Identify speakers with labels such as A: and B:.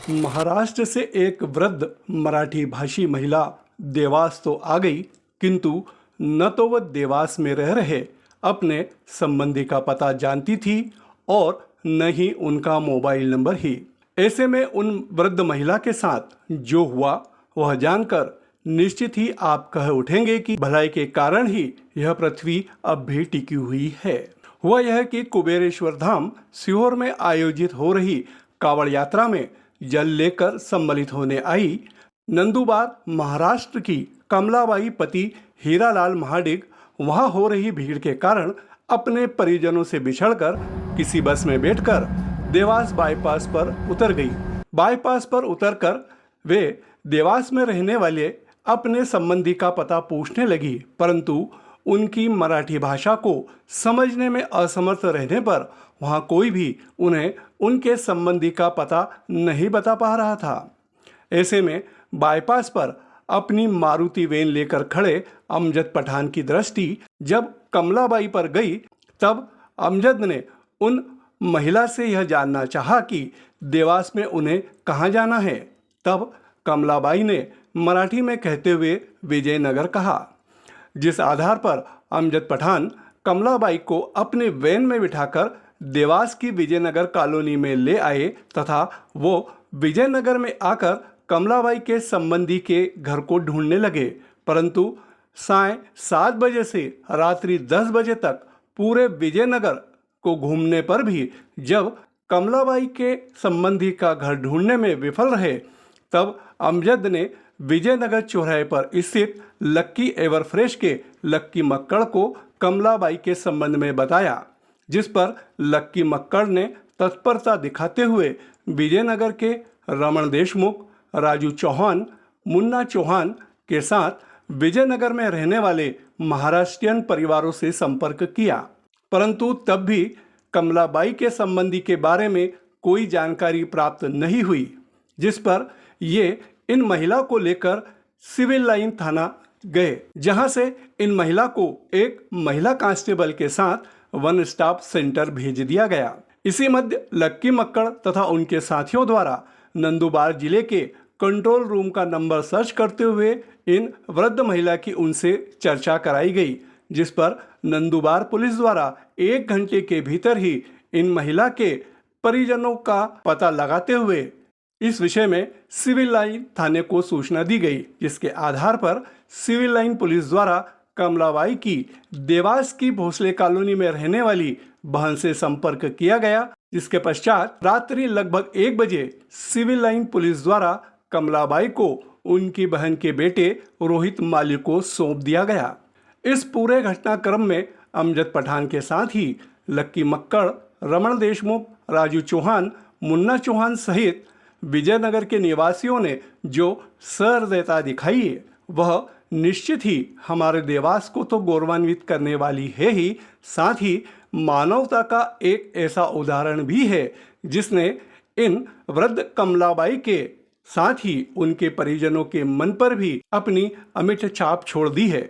A: महाराष्ट्र से एक वृद्ध मराठी भाषी महिला देवास तो आ गई, किंतु न तो वह देवास में रह रहे अपने संबंधी का पता जानती थी और न ही उनका मोबाइल नंबर ही। ऐसे में उन वृद्ध महिला के साथ जो हुआ वह जानकर निश्चित ही आप कह उठेंगे कि भलाई के कारण ही यह पृथ्वी अब भी टिकी हुई है। हुआ यह कि कुबेरेश्वर धाम सीहोर में आयोजित हो रही कांवड़ यात्रा में जल लेकर सम्मिलित होने आई नंदुबार महाराष्ट्र की कमलाबाई पति हीरालाल महाडिग वहां हो रही भीड़ के कारण अपने परिजनों से बिछड़कर किसी बस में बैठकर देवास बाईपास पर उतर गई। बाईपास पर उतरकर वे देवास में रहने वाले अपने संबंधी का पता पूछने लगी, परंतु उनकी मराठी भाषा को समझने में असमर्थ रहने पर वहां कोई भी उन्हें उनके संबंधी का पता नहीं बता पा रहा था। ऐसे में बाईपास पर अपनी मारुति वैन लेकर खड़े अमजद पठान की दृष्टि जब कमलाबाई पर गई, तब अमजद ने उन महिला से यह जानना चाहा कि देवास में उन्हें कहाँ जाना है। तब कमलाबाई ने मराठी में कहते हुए विजयनगर कहा, जिस आधार पर अमजद पठान कमलाबाई को अपने वैन में बिठाकर देवास की विजयनगर कॉलोनी में ले आए तथा वो विजयनगर में आकर कमलाबाई के संबंधी के घर को ढूंढने लगे, परंतु साय 7 बजे से रात्रि 10 बजे तक पूरे विजयनगर को घूमने पर भी जब कमलाबाई के संबंधी का घर ढूंढने में विफल रहे, तब अमजद ने विजयनगर चौराहे पर स्थित लक्की एवरफ्रेश के लक्की मक्कड़ को कमलाबाई के संबंध में बताया, जिस पर लक्की मक्कड़ ने तत्परता दिखाते हुए विजयनगर के रमन देशमुख, राजू चौहान, मुन्ना चौहान के साथ विजयनगर में रहने वाले महाराष्ट्रियन परिवारों से संपर्क किया, परंतु तब भी कमलाबाई के संबंधी के बारे में कोई जानकारी प्राप्त नहीं हुई, जिस पर ये इन महिला को लेकर सिविल लाइन थाना गए, जहां से इन महिला को एक महिला कांस्टेबल के साथ वन स्टॉप सेंटर भेज दिया गया। इसी मध्य लक्की मक्कड़ तथा उनके साथियों द्वारा नंदुबार जिले के कंट्रोल रूम का नंबर सर्च करते हुए इन वृद्ध महिला की उनसे चर्चा कराई गई, जिस पर नंदुबार पुलिस द्वारा 1 घंटे के भीतर ही इन महिला के परिजनों का पता लगाते हुए इस विषय में सिविल लाइन थाने को सूचना दी गई, जिसके आधार पर सिविल लाइन पुलिस द्वारा कमलाबाई की देवास की भोसले कॉलोनी में रहने वाली बहन से संपर्क किया गया, जिसके पश्चात रात्रि लगभग 1 बजे सिविल लाइन पुलिस द्वारा कमलाबाई को उनकी बहन के बेटे रोहित माली को सौंप दिया गया। इस पूरे घटनाक्रम में अमजद पठान के साथ ही लक्की मक्कड़, रमन देशमुख, राजू चौहान, मुन्ना चौहान सहित विजयनगर के निवासियों ने जो सहृदयता दिखाई है वह निश्चित ही हमारे देवास को तो गौरवान्वित करने वाली है ही, साथ ही मानवता का एक ऐसा उदाहरण भी है जिसने इन वृद्ध कमलाबाई के साथ ही उनके परिजनों के मन पर भी अपनी अमिट छाप छोड़ दी है।